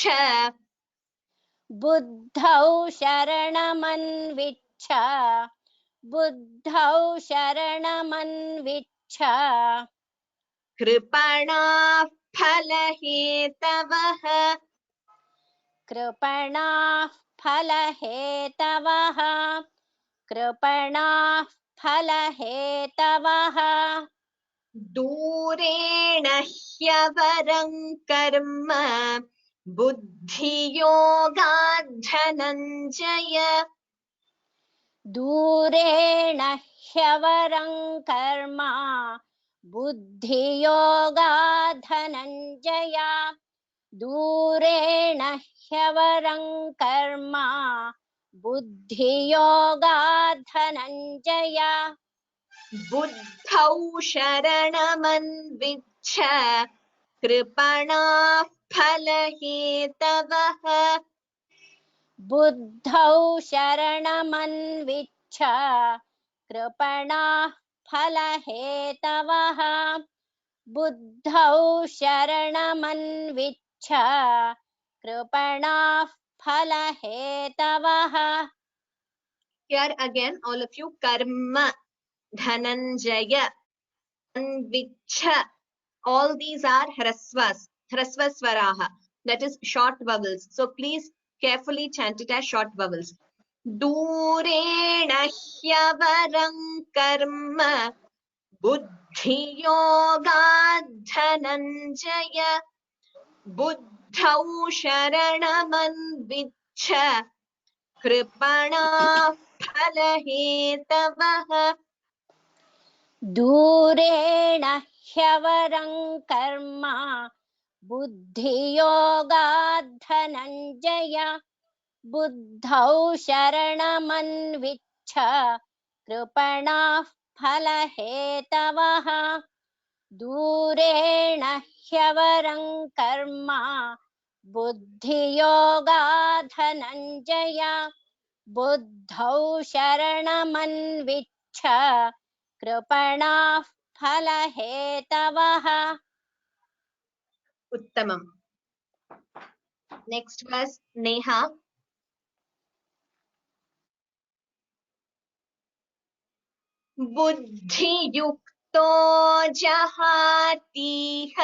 Speaker 3: बुद्धौ शरणमन्विच्छ बुद्धौ शरणमन्विच्छ
Speaker 1: कृपणाः फलहेतवः.
Speaker 3: कृपणाः फलहेतवः कृपणाः फलहेतवः
Speaker 1: दूरेण ह्यवरं कर्म बुद्धियोगात् धनञ्जय.
Speaker 3: दूरेण ह्यवरं कर्म बुद्धियोगात् धनञ्जय दूरेण ह्यवरं कर्म बुद्धियोगात् धनञ्जय
Speaker 1: बुद्धौ शरणमन्विच्छ. कृपणाः फलहेतवः.
Speaker 3: बुद्धौ शरणमन्विच्छ कृपणाः फलहेतवः बुद्धौ शरणमन्विच्छ कृपणाः फलहेतवः
Speaker 1: Here again, all of you, karma, dhananjaya, anvichha, all these are hrasvas, hrasvasvaraha, that is short vowels. So please carefully chant it as short vowels. Durena hyavarang karma buddhiyogaad dhananjaya buddhau sharamanvichha कृपणाः फलहेतवः.
Speaker 3: दूरेण ह्यवरं कर्म बुद्धियोगात् धनञ्जय बुद्धौ शरणमन्विच्छ कृपणाः फलहेतवः दूरेण ह्यवरं कर्म बुद्धियोगात् धनञ्जय बुद्धौ शरणमन्विच्छ कृपणाः फलहेतवः
Speaker 1: उत्तमम्. Next was Neha. बुद्धियुक्तो जहातीह.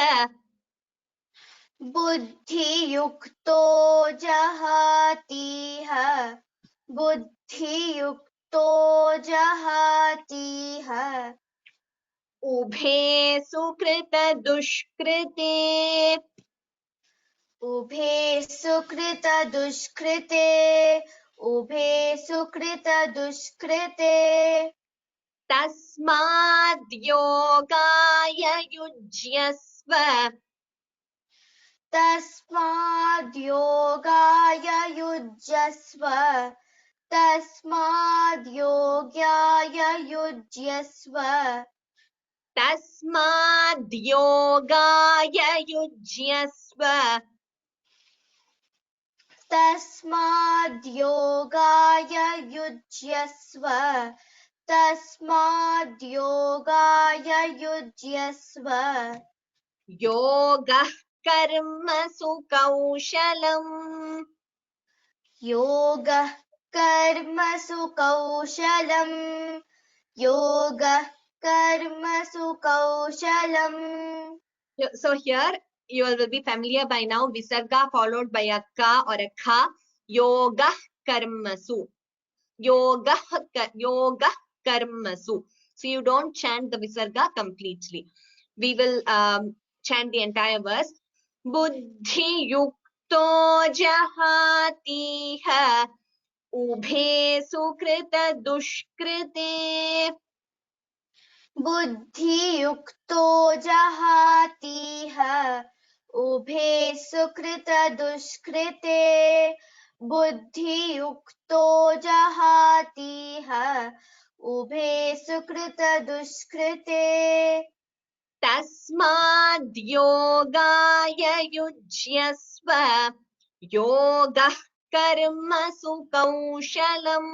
Speaker 4: बुद्धियुक्तो जहातीह बुद्धियुक्तो जहातीह
Speaker 1: उभे सुकृत दुष्कृते.
Speaker 4: उभे सुकृत दुष्कृते उभे सुकृत दुष्कृते
Speaker 1: तस्माद् योगाय युज्यस्व.
Speaker 4: तस्माद् योगाय युज्यस्व तस्माद् योगाय युज्यस्व
Speaker 1: तस्माद् योगाय युज्यस्व.
Speaker 4: तस्माद् योगाय युज्यस्व तस्माद् योगाय युज्यस्व
Speaker 1: योगः कर्मसु कौशलम्.
Speaker 4: योगः कर्मसु कौशलम् योगः कर्मसु कौशलम्
Speaker 1: So here you all will be familiar by now. Visarga followed by a ka or a kha. Yoga karmasu. yoga karmasu. So you don't chant the visarga completely. We will chant the entire verse. Buddhi yukto jahatiha ubhe sukrita dushkrite.
Speaker 4: बुद्धियुक्तो जहातीह उभे सुकृतदुष्कृते बुद्धियुक्तो जहातीह उभे सुकृतदुष्कृते
Speaker 1: तस्माद् योगाय युज्यस्व योगः कर्मसु कौशलम्.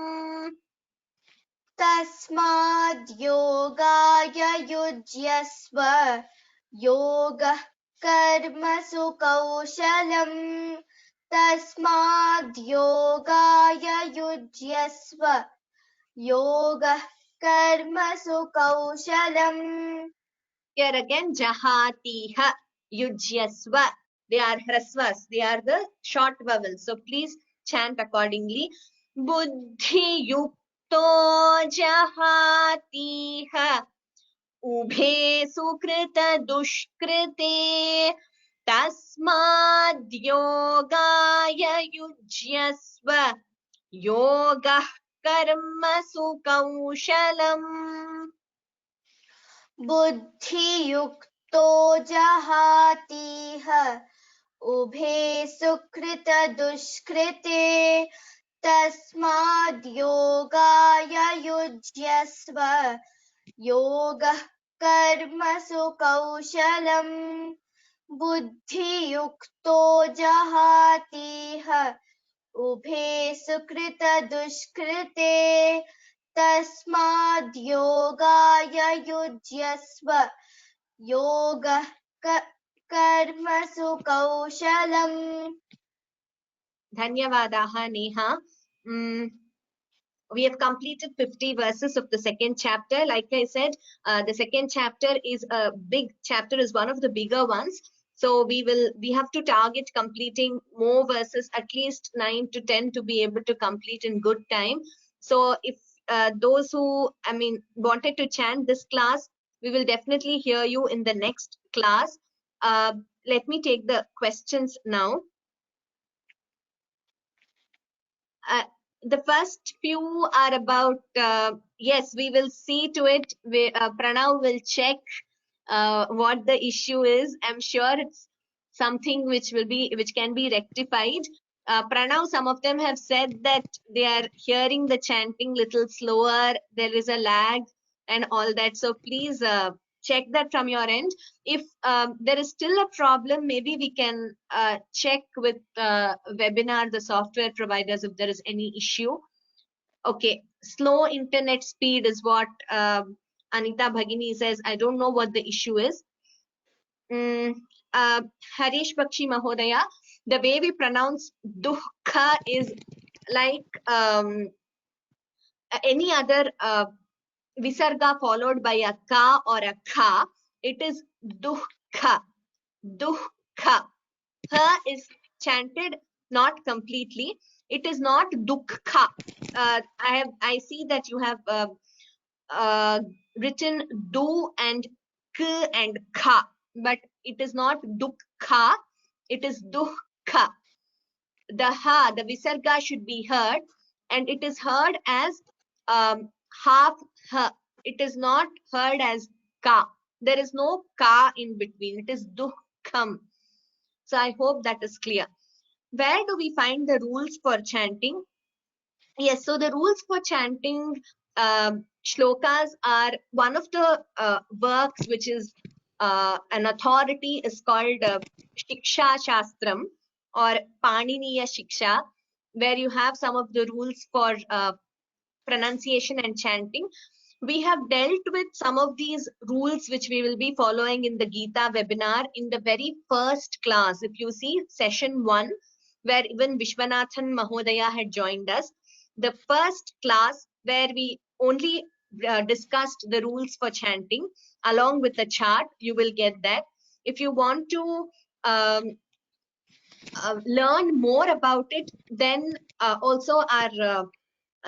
Speaker 4: तस्माद् योगाय युज्यस्व योगः कर्मसु कौशलम् तस्माद् योगाय युज्यस्व योगः कर्मसु कौशलम्.
Speaker 1: Here again, jahatiha, yujyasva. They are hrasvas. They are the short vowels. So please chant accordingly. Buddhi yukto jahatiha ubhe sukrita dushkrite tasmad yogaya yujyasva yoga karmasu kaushalam.
Speaker 4: बुद्धियुक्तो जहातीह उभे सुकृतदुष्कृते तस्माद् योगाय युज्यस्व योगः कर्मसु कौशलम्. बुद्धियुक्तो जहातीह उभे सुकृतदुष्कृते तस्माद् योगाय युज्यस्व योगः कर्मसु कौशलम्.
Speaker 1: Dhanyavadaha Neha. We have completed 50 verses of the second chapter. Like I said, the second chapter is a big chapter, is one of the bigger ones. So we have to target completing more verses, at least 9 to 10 to be able to complete in good time. So if those who, wanted to chant this class, we will definitely hear you in the next class. Let me take the questions now. The first few are about, yes, we will see to it. Pranav will check what the issue is. I'm sure it's something which can be rectified. Pranav, some of them have said that they are hearing the chanting little slower. There is a lag and all that. So please check that from your end. If there is still a problem, maybe we can check with webinar, the software providers, if there is any issue. Okay, slow internet speed is what Anita Bhagini says. I don't know what the issue is. Harish Bakshi Mahodaya, the way we pronounce dukkha is like any other visarga followed by a ka or a kha. It is dukkha. Dukkha. Ha is chanted not completely. It is not dukkha. I see that you have written du and k and kha, but it is not dukkha. It is dukkha. The ha, the visarga should be heard, and it is heard as half ha. It is not heard as ka. There is no ka in between. It is dukkham. So I hope that is clear. Where do we find the rules for chanting? Yes, so the rules for chanting shlokas are one of the works which is an authority is called Shiksha Shastram or Paniniya Shiksha, where you have some of the rules for pronunciation and chanting. We have dealt with some of these rules which we will be following in the Gita webinar in the very first class. If you see session 1, where even Vishwanathan Mahodaya had joined us, the first class where we only discussed the rules for chanting along with the chart, you will get that. If you want to learn more about it, then also our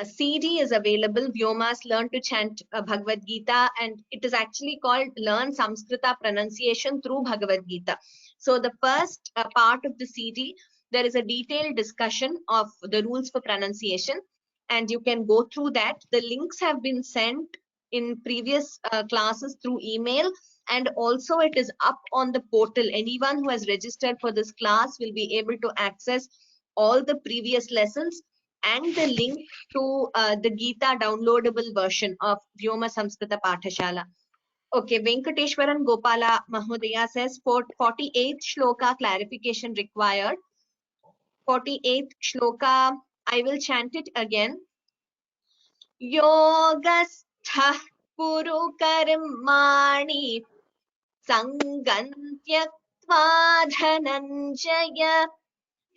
Speaker 1: CD is available, Vyoma's Learn to Chant Bhagavad Gita, and it is actually called Learn Samskrita Pronunciation through Bhagavad Gita. So the first part of the CD, there is a detailed discussion of the rules for pronunciation, and you can go through that. The links have been sent in previous classes through email, and also it is up on the portal. Anyone who has registered for this class will be able to access all the previous lessons and the link to the Gita downloadable version of Vyoma Samskrita Pathashala. Okay, Venkateshwaran Gopala Mahodaya says 48th shloka clarification required. 48th shloka, I will chant it again. Yogastha Puru Karmani Sangam Tyaktva Dhananjaya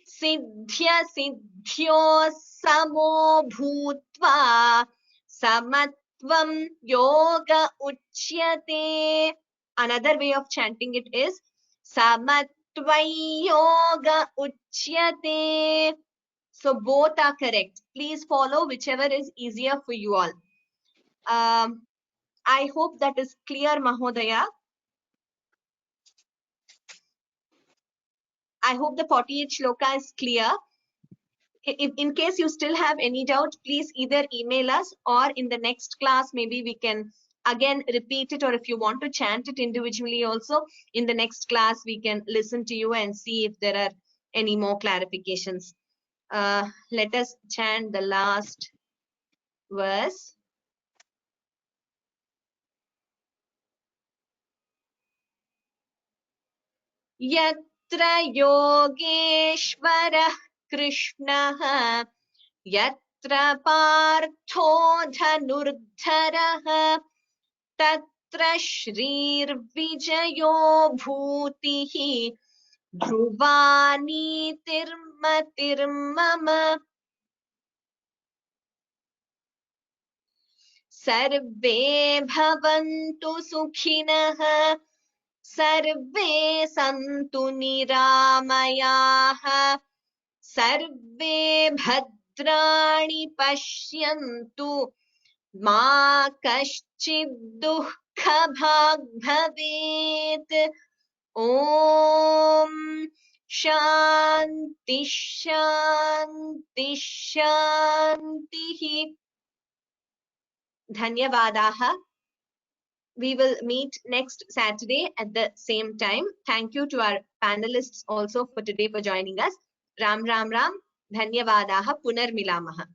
Speaker 1: Siddhya Siddhyo Samo Bhutva Samatvam Yoga Uchyate. Another way of chanting it is Samatvai Yoga Uchyate. So both are correct. Please follow whichever is easier for you all. I hope that is clear, Mahodaya. I hope the 48th shloka is clear. If in case you still have any doubt, please either email us, or in the next class, maybe we can again repeat it, or if you want to chant it individually also, in the next class, we can listen to you and see if there are any more clarifications. Let us chant the last verse. Yatra Yogeshwarah Krishnah Yatra Partho Dhanurdharah Tatra Shrir Vijayo Bhutihi Dhruvani Tirmatirmama Sarve Bhavantu Sukhinah Sarve Santu Niramayaha Sarve Bhadrani Pashyantu Ma Kaschid Dukkha Bhag Bhavet. Om Shanti Shanti Shanti. Dhanyavadaha. We will meet next Saturday at the same time. Thank you to our panelists also for today for joining us. Ram Ram Ram. Dhanyavadaha. Punar Milamaha.